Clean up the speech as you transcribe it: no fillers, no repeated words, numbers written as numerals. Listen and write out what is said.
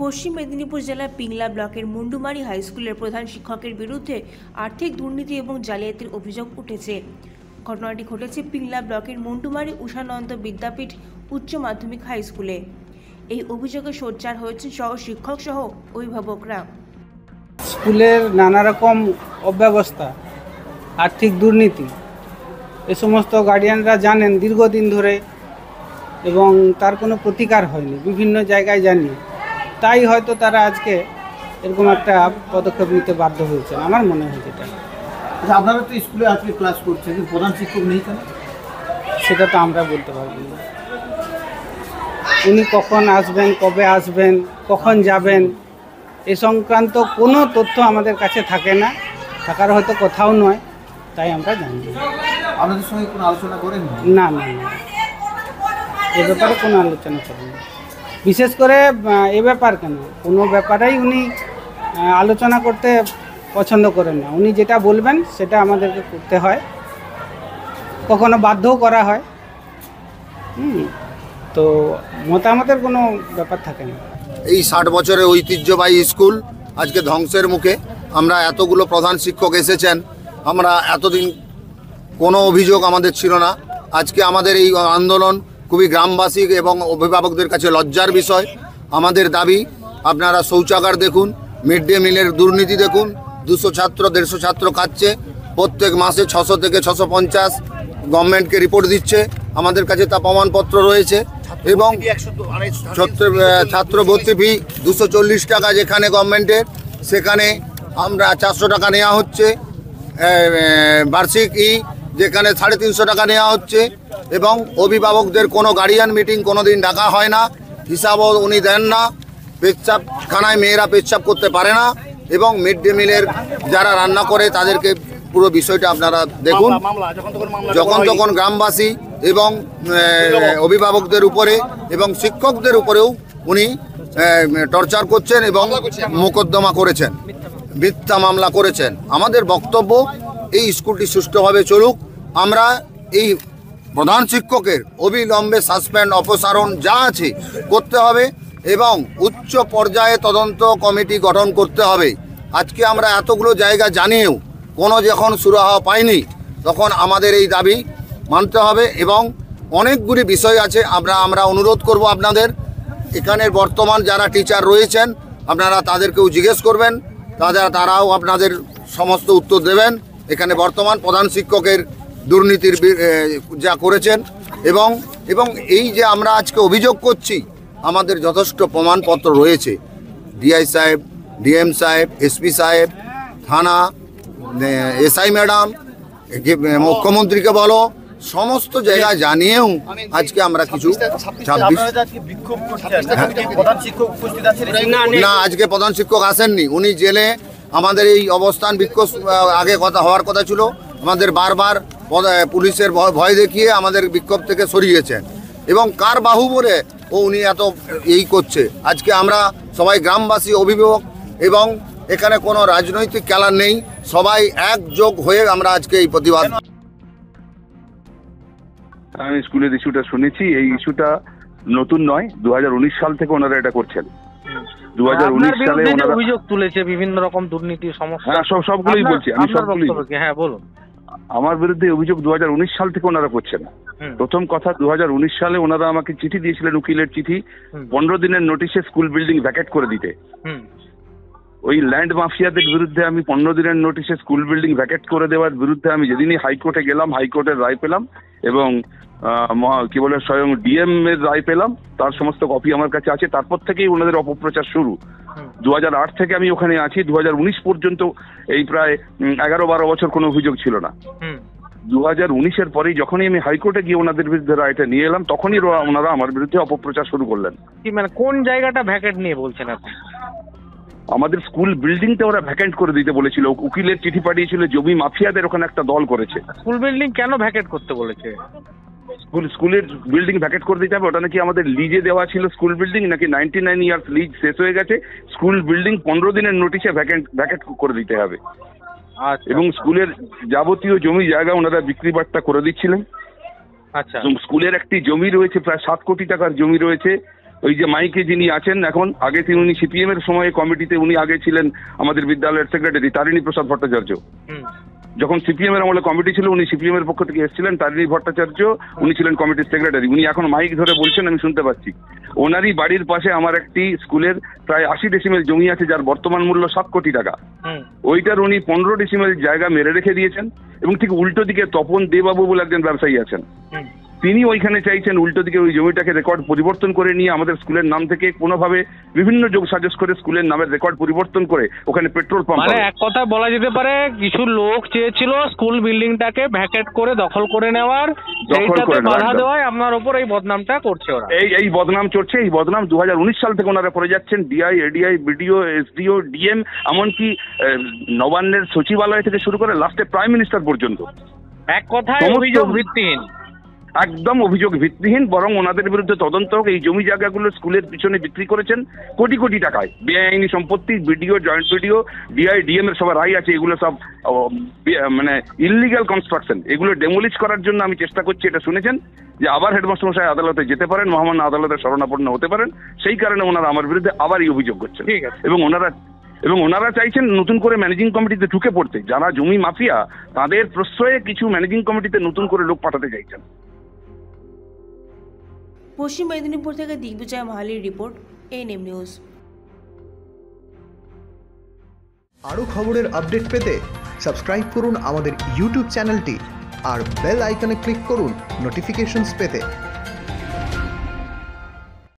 পশ্চিম মেদিনীপুর জেলার পিংলা ব্লকের মুন্ডুমারি হাই স্কুলের প্রধান শিক্ষকের বিরুদ্ধে আর্থিক দুর্নীতি এবং জালিয়াতির অভিযোগ উঠেছে। ঘটনাটি ঘটেছে পিংলা ব্লকের মুন্ডুমারি উষানন্দ বিদ্যাপীঠ উচ্চ মাধ্যমিক হাই স্কুলে। এই অভিযোগে সোচ্চার হয়েছে সহ শিক্ষক সহ অভিভাবকরা। স্কুলের নানা রকম অব্যবস্থা, আর্থিক দুর্নীতি এ সমস্ত গার্ডিয়ানরা জানেন দীর্ঘদিন ধরে, এবং তার কোনো প্রতিকার হয়নি, বিভিন্ন জায়গায় জানি। তাই হয়তো তারা আজকে এরকম একটা পদক্ষেপ নিতে বাধ্য হয়েছে, আমার মনে হয় যেটা। আপনারা তো স্কুলে আজকে ক্লাস করছেন, কিন্তু প্রধান শিক্ষক নেই কেন? সেটা তো আমরা বলতে পারবো না। উনি কখন আসবেন, কবে আসবেন, কখন যাবেন, এ সংক্রান্ত কোনো তথ্য আমাদের কাছে থাকে না, থাকার হয়তো কোথাও নয়, তাই আমরা জানি না। আপনাদের সঙ্গে কোনো আলোচনা করেন? না না না, এ ব্যাপারে কোনো আলোচনা করেন না। বিশেষ করে এ ব্যাপার কেন, কোনো ব্যাপারেই উনি আলোচনা করতে পছন্দ করেন না। উনি যেটা বলবেন সেটা আমাদেরকে করতে হয়, কখনো বাধ্যও করা হয়। তো মতামতের কোনো ব্যাপার থাকে না। এই 60 বছরের ঐতিহ্যবাহী স্কুল আজকে ধ্বংসের মুখে। আমরা এতগুলো প্রধান শিক্ষক এসেছেন, আমরা এতদিন কোনো অভিযোগ আমাদের ছিল না। আজকে আমাদের এই আন্দোলন খুবই গ্রামবাসী এবং অভিভাবকদের কাছে লজ্জার বিষয়। আমাদের দাবি, আপনারা শৌচাগার দেখুন, মিড ডে মিলের দুর্নীতি দেখুন। 200 ছাত্র 150 ছাত্র খাচ্ছে, প্রত্যেক মাসে 600 থেকে 650 গভর্নমেন্টকে রিপোর্ট দিচ্ছে, আমাদের কাছে তা প্রমাণপত্র রয়েছে। এবং ছাত্র ভর্তি ফি 240 টাকা যেখানে গভর্নমেন্টের, সেখানে আমরা 400 টাকা নেওয়া হচ্ছে। বার্ষিক যেখানে 350 টাকা নেওয়া হচ্ছে। এবং অভিভাবকদের কোনো গার্ডিয়ান মিটিং কোনো দিন ডাকা হয় না, হিসাবও উনি দেন না। পেচ্ছাপখানায় মেয়েরা পেচ্ছাপ করতে পারে না। এবং মিড ডে মিলের যারা রান্না করে তাদেরকে পুরো বিষয়টা আপনারা দেখুন। যখন তখন গ্রামবাসী এবং অভিভাবকদের উপরে এবং শিক্ষকদের উপরেও উনি টর্চার করছেন এবং মোকদ্দমা করেছেন, মিথ্যা মামলা করেছেন। আমাদের বক্তব্য, এই স্কুলটি সুষ্ঠুভাবে চলুক। আমরা এই প্রধান শিক্ষকের অবিলম্বে সাসপেন্ড, অপসারণ যা আছে করতে হবে এবং উচ্চ পর্যায়ে তদন্ত কমিটি গঠন করতে হবে। আজকে আমরা এতগুলো জায়গা জানিয়েও কোনো যখন সুরাহা পাইনি, তখন আমাদের এই দাবি মানতে হবে। এবং অনেকগুলি বিষয় আছে, আমরা অনুরোধ করব আপনাদের, এখানের বর্তমান যারা টিচার রয়েছেন আপনারা তাদেরকেও জিজ্ঞেস করবেন, তারাও আপনাদের সমস্ত উত্তর দেবেন। এখানে বর্তমান প্রধান শিক্ষকের দুর্নীতির যা করেছেন এবং এই যে আমরা আজকে অভিযোগ করছি, আমাদের যথেষ্ট প্রমাণপত্র রয়েছে। ডিআই সাহেব, ডিএম সাহেব, এসপি সাহেব, থানা, এসআই ম্যাডাম, মুখ্যমন্ত্রীকে বলো, সমস্ত জায়গায় জানিয়েও আজকে আমরা কিছু 26 না, আজকে প্রধান শিক্ষক আসেননি, উনি জেলে। আমাদের এই অবস্থান বিক্ষোভ আগে কথা হওয়ার কথা ছিল, আমাদের বারবার পুলিশের ভয় দেখিয়ে আমাদের বিক্ষোভ থেকে সরিয়েছেন। এবং কার বাহু বলে উনি এত করছে। আজকে আমরা সবাই গ্রামবাসী, অভিভাবক, এবং এখানে কোনো রাজনৈতিক খেলা নেই, সবাই একযোগ হয়ে আমরা আজকে এই প্রতিবাদ। আমি স্কুলের ইস্যুটা শুনেছি, এই ইস্যুটা নতুন নয়, 2019 সাল থেকে ওনারা এটা করছেন। 2019 সালে ওনারা অভিযোগ তুলেছে বিভিন্ন রকম দুর্নীতির সমস্যা। হ্যাঁ, সবগুলোই বলছি আমি, সবগুলোই। হ্যাঁ বলুন। আমার বিরুদ্ধে অভিযোগ 2019 সাল থেকে ওনারা করছেন। প্রথম কথা, 2019 সালে ওনারা আমাকে চিঠি দিয়েছিলেন, উকিলের চিঠি, 15 দিনের নোটিশে স্কুল বিল্ডিং ভ্যাকেট করে দিতে। ওই ল্যান্ড মাফিয়াদের বিরুদ্ধে আমি 15 দিনের নোটিশে স্কুল বিল্ডিং ভ্যাকেট করে দেওয়ার বিরুদ্ধে আমি যেদিনই হাইকোর্টে গেলাম, হাইকোর্টের রায় পেলাম এবং কি বলে স্বয়ং ডিএম এর রায় পেলাম, তার সমস্ত কপি আমার কাছে আছে। তারপর থেকেই ওনাদের অপপ্রচার শুরু। 2008 থেকে আমি ওখানে আছি, 2019 পর্যন্ত এই প্রায় 11-12 বছর কোনো অভিযোগ ছিল না। 2019-এর পরেই যখনই আমি হাইকোর্টে গিয়ে ওনাদের বিরুদ্ধে রায়টা নিয়ে এলাম, তখনই ওনারা আমার বিরুদ্ধে অপপ্রচার শুরু করলেন। কি মানে কোন জায়গাটা ভ্যাকেট নিয়ে বলছেন আপনি? আমাদের স্কুল বিল্ডিংটা ওরা ভ্যাকেন্ট করে দিতে বলেছিল, উকিলের চিঠি পাঠিয়েছিল, জমি মাফিয়াদের ওখানে একটা দল করেছে। স্কুল বিল্ডিং কেন ভ্যাকেট করতে বলেছে? স্কুলের বিল্ডিং ভ্যাকেট করে দিতে হবে। ওটা নাকি আমাদের লিজে দেওয়া ছিল স্কুল বিল্ডিং, নাকি 99 ইয়ার্স লিজ শেষ হয়ে গেছে, স্কুল বিল্ডিং 15 দিনের নোটিশে ভ্যাকেট করে দিতে হবে। এবং স্কুলের যাবতীয় জমি জায়গা ওনারা বিক্রি বাট্টা করে দিচ্ছিলেন। আচ্ছা। স্কুলের একটি জমি রয়েছে, প্রায় 7 কোটি টাকার জমি রয়েছে, ওই যে মাইকে যিনি আছেন এখন, আগে উনি সিপিএম এর সময় কমিটিতে উনি আগে ছিলেন আমাদের বিদ্যালয়ের সেক্রেটারি তারিণী প্রসাদ ভট্টাচার্য। যখন সিপিএম এর আমলে কমিটি ছিল উনি সিপিএম এর পক্ষ থেকে এসেছিলেন, তারিণী ভট্টাচার্য উনি ছিলেন কমিটির সেক্রেটারি। উনি এখন মাইক ধরে বলছেন, আমি শুনতে পাচ্ছি। ওনারই বাড়ির পাশে আমার একটি স্কুলের প্রায় 80 ডেসিমেল জমি আছে, যার বর্তমান মূল্য 7 কোটি টাকা। ওইটার উনি 15 ডেসিমেল জায়গা মেরে রেখে দিয়েছেন, এবং ঠিক উল্টো দিকে তপন দেবাবু বলে একজন ব্যবসায়ী আছেন, তিনি ওইখানে চাইছেন উল্টো দিকে ওই জমিটাকে রেকর্ড পরিবর্তন করে নিয়ে আমাদের স্কুলের নাম থেকে কোনোভাবে বিভিন্ন যোগ সাজস করে স্কুলের নামের রেকর্ড পরিবর্তন করে ওখানে পেট্রোল পাম্প। মানে এক কথা বলা যেতে পারে কিছু লোক চেয়েছিল স্কুল বিল্ডিংটাকে ভ্যাকেট করে দখল করে নেওয়ার, সেইটাতে বাধা দেওয়ায় আপনার উপর এই বদনামটা করছে ওরা। এই বদনাম চলছে। এই বদনাম 2019 সাল থেকে ওনারা করে যাচ্ছেন। DI, ADI, BDO, SDO, DM, এমনকি নবান্নের সচিবালয় থেকে শুরু করে লাস্টে প্রাইম মিনিস্টার পর্যন্ত। এক কথায় অভিযোগ ভিত্তিহীন, একদম অভিযোগ ভিত্তিহীন। বরং ওনাদের বিরুদ্ধে তদন্ত হোক। এই জমি জায়গাগুলো স্কুলের পিছনে বিক্রি করেছেন কোটি কোটি টাকায়, বেআইনি সম্পত্তি। BDO, joint BDO, DI, DM এর সবার রায় আছে, এগুলো সব মানে ইললিগ্যাল কনস্ট্রাকশন। এগুলো ডেমোলিশ করার জন্য আমি চেষ্টা করছি, এটা শুনেছেন, যে আবার হেডমাস্টার মশাই আদালতে যেতে পারেন, মহামান্য আদালতের শরণাপন্ন হতে পারেন। সেই কারণে ওনারা আমার বিরুদ্ধে আবার এই অভিযোগ করছেন। ঠিক আছে। এবং ওনারা চাইছেন নতুন করে ম্যানেজিং কমিটিতে ঢুকে পড়তে। যারা জমি মাফিয়া তাদের প্রশ্রয়ে কিছু ম্যানেজিং কমিটিতে নতুন করে লোক পাঠাতে চাইছেন। পশ্চিম মেদিনীপুর থেকে দিগ্বিজয় মাহালির রিপোর্ট, এএনএম নিউজ। আরও খবরের আপডেট পেতে সাবস্ক্রাইব করুন আমাদের ইউটিউব চ্যানেলটি আর বেল আইকনে ক্লিক করুন নোটিফিকেশনস পেতে।